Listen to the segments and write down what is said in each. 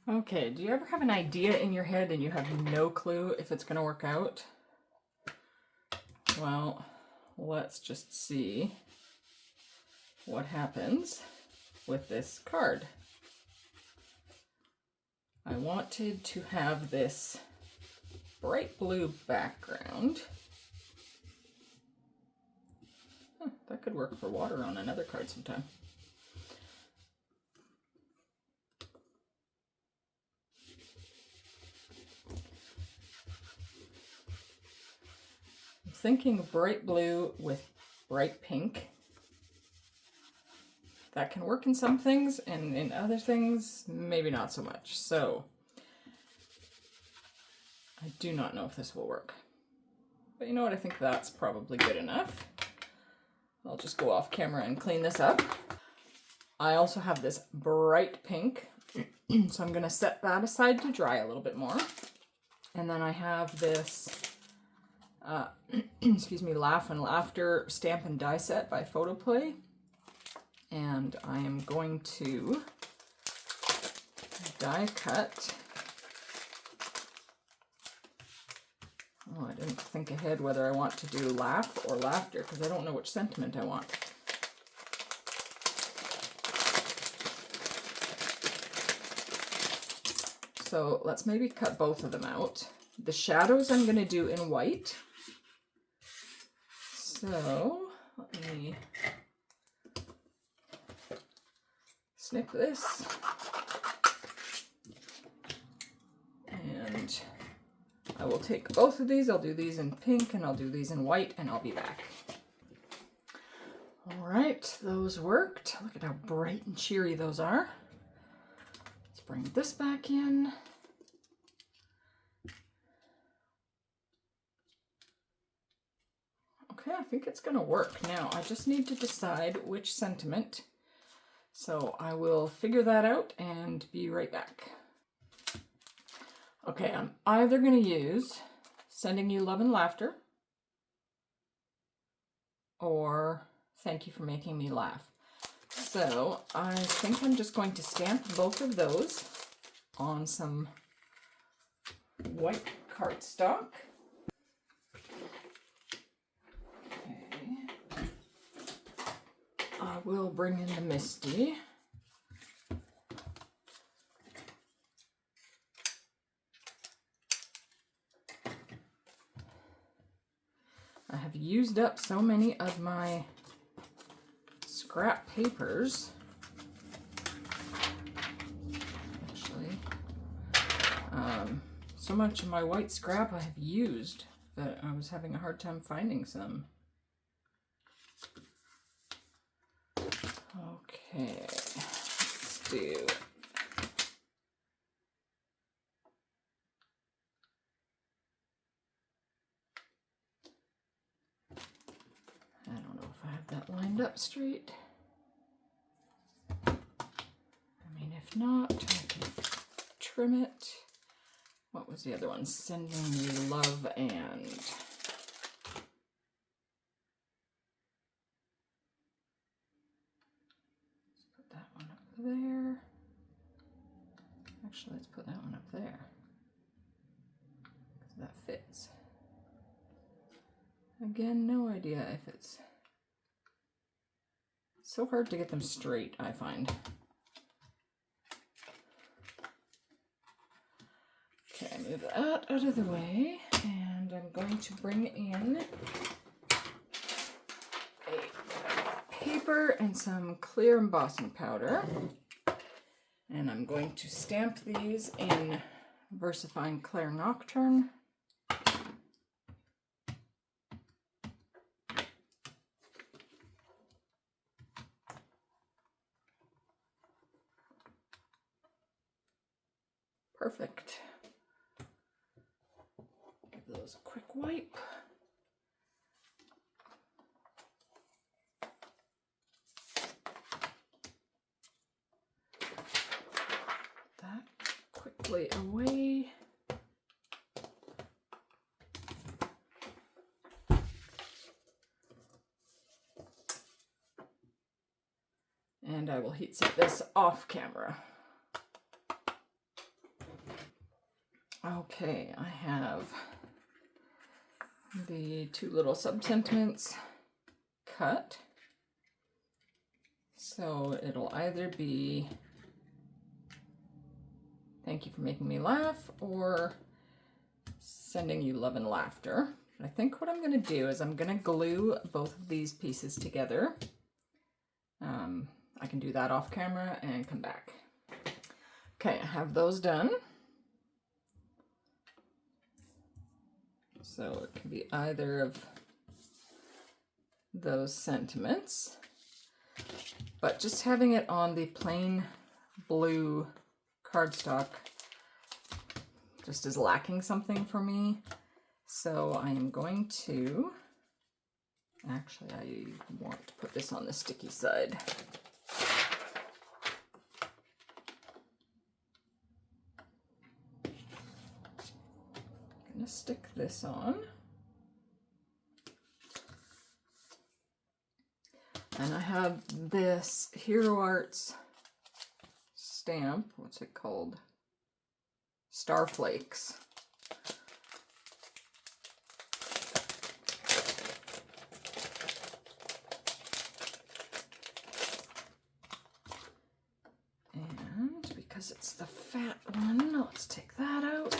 Okay, do you ever have an idea in your head and you have no clue if it's going to work out? Well, let's just see what happens with this card. I wanted to have this bright blue background. That could work for water on another card sometime. I'm thinking bright blue with bright pink. That can work in some things, and in other things, maybe not so much. So, I do not know if this will work. But you know what? I think that's probably good enough. I'll just go off camera and clean this up. I also have this bright pink, so I'm going to set that aside to dry a little bit more. And then I have this, excuse me, Laugh and Laughter stamp and die set by Photoplay. And I am going to die cut. Oh, I didn't think ahead whether I want to do laugh or laughter because I don't know which sentiment I want. So let's maybe cut both of them out. The shadows I'm going to do in white. So let me snip this. And I will take both of these. I'll do these in pink and I'll do these in white and I'll be back. All right, those worked. Look at how bright and cheery those are. Let's bring this back in. Okay, I think it's gonna work. Now, I just need to decide which sentiment. So I will figure that out and be right back. Okay, I'm either gonna use Sending You Love and Laughter or Thank You for Making Me Laugh. So I think I'm just going to stamp both of those on some white cardstock. Okay. I will bring in the Misty. I have used up so many of my scrap papers. Actually, so much of my white scrap I have used that I was having a hard time finding some. Okay, let's do I don't know if I have that lined up straight. I mean, if not, I can trim it. What was the other one? Sending You Love and... Let's put that one up there. Actually, let's put that one up there. Because that fits. Again, no idea if it's so hard to get them straight, I find. Okay, move that out of the way, and I'm going to bring in a paper and some clear embossing powder. And I'm going to stamp these in VersaFine Clair Nocturne. Perfect. Give those a quick wipe. That quickly away. And I will heat set this off camera. Okay, I have the two little sub-sentiments cut. So it'll either be thank you for making me laugh or sending you love and laughter. I think what I'm going to do is I'm going to glue both of these pieces together. I can do that off camera and come back. Okay, I have those done. So it can be either of those sentiments, but just having it on the plain blue cardstock just is lacking something for me. So I am going to, actually I want to put this on the sticky side. I'm gonna stick this on. And I have this Hero Arts stamp, what's it called? Starflakes. And because it's the fat one, let's take that out.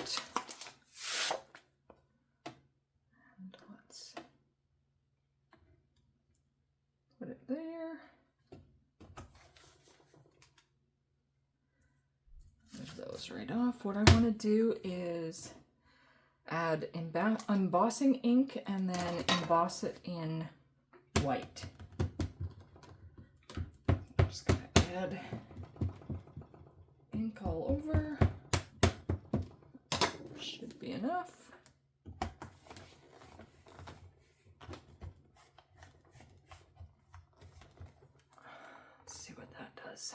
And let's put it there. Move those right off. What I want to do is add embossing ink and then emboss it in white. I'm just going to add ink all over. Should be enough. Let's see what that does.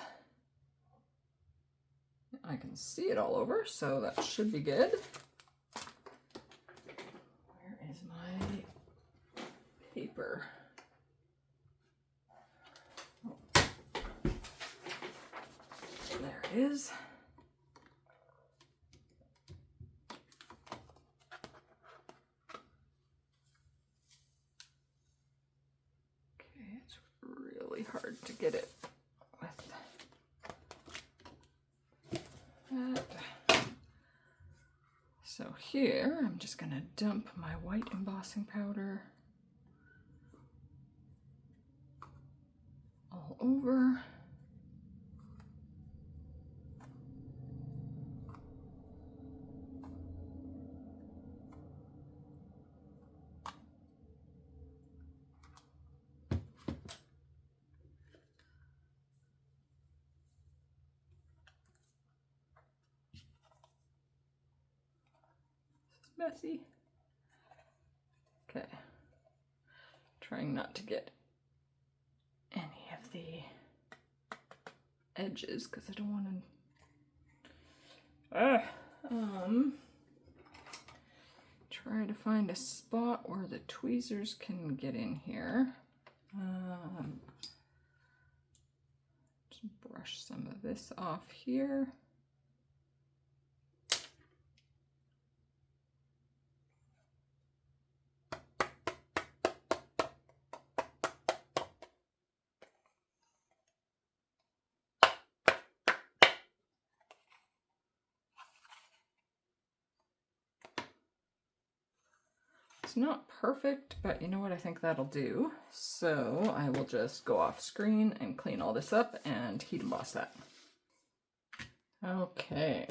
I can see it all over, so that should be good. Where is my paper? Oh. There it is. Okay, it's really hard to get it with that. So here, I'm just going to dump my white embossing powder all over. Messy. Okay. Trying not to get any of the edges because I don't want to try to find a spot where the tweezers can get in here. Just brush some of this off here. It's not perfect, but you know what, I think that'll do. So I will just go off screen and clean all this up and heat emboss that. Okay.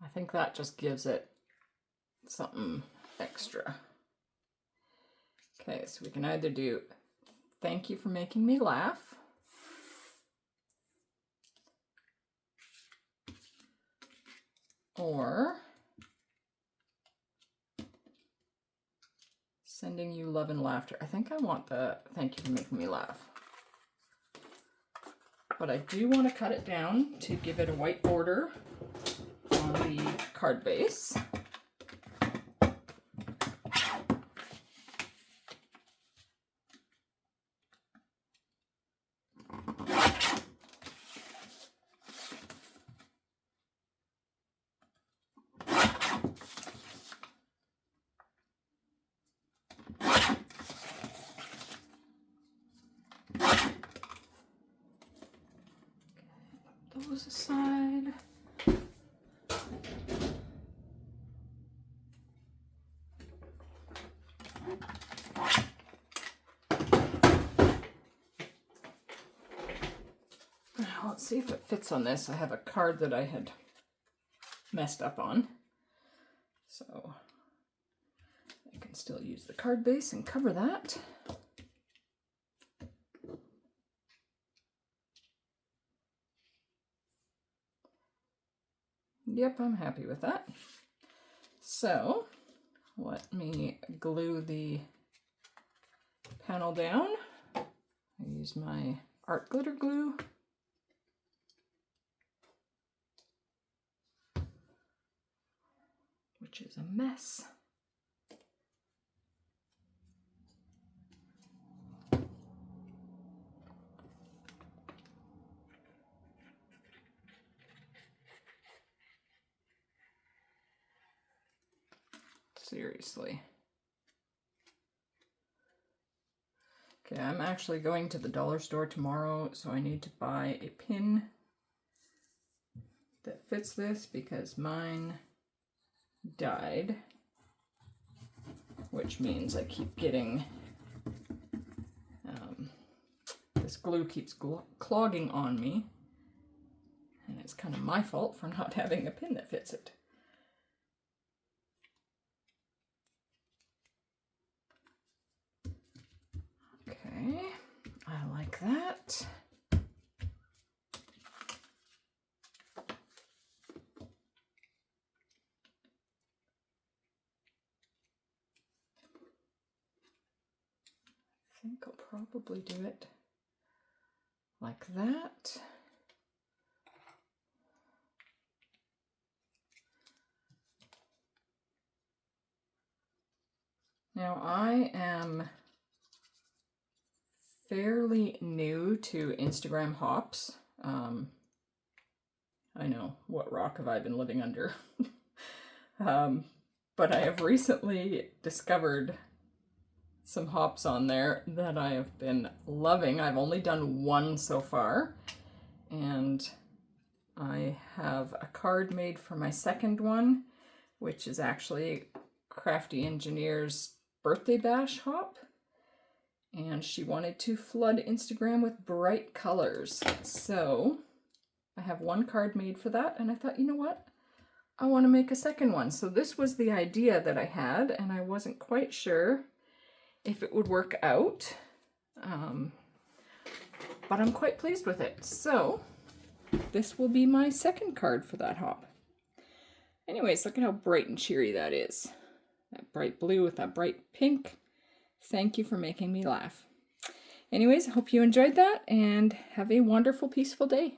I think that just gives it something extra. Okay, so we can either do thank you for making me laugh, or sending you love and laughter. I think I want the thank you for making me laugh. But I do want to cut it down to give it a white border on the card base. those aside. Now, let's see if it fits on this. I have a card that I had messed up on, so I can still use the card base and cover that. Yep, I'm happy with that. So let me glue the panel down. I use my art glitter glue. Which is a mess. Seriously. Okay, I'm actually going to the dollar store tomorrow, so I need to buy a pin that fits this because mine died, which means I keep getting, this glue keeps clogging on me, and it's kind of my fault for not having a pin that fits it. Okay, I like that. I think I'll probably do it like that. Now I am fairly new to Instagram hops. I know, what rock have I been living under? But I have recently discovered some hops on there that I have been loving. I've only done one so far, and I have a card made for my second one, which is actually Crafty Engineer's birthday bash hop. And she wanted to flood Instagram with bright colors. So I have one card made for that, and I thought, you know what? I want to make a second one. So this was the idea that I had, and I wasn't quite sure if it would work out. But I'm quite pleased with it. So this will be my second card for that hop. Anyways, look at how bright and cheery that is. That bright blue with that bright pink. Thank you for making me laugh. Anyways, I hope you enjoyed that and have a wonderful, peaceful day.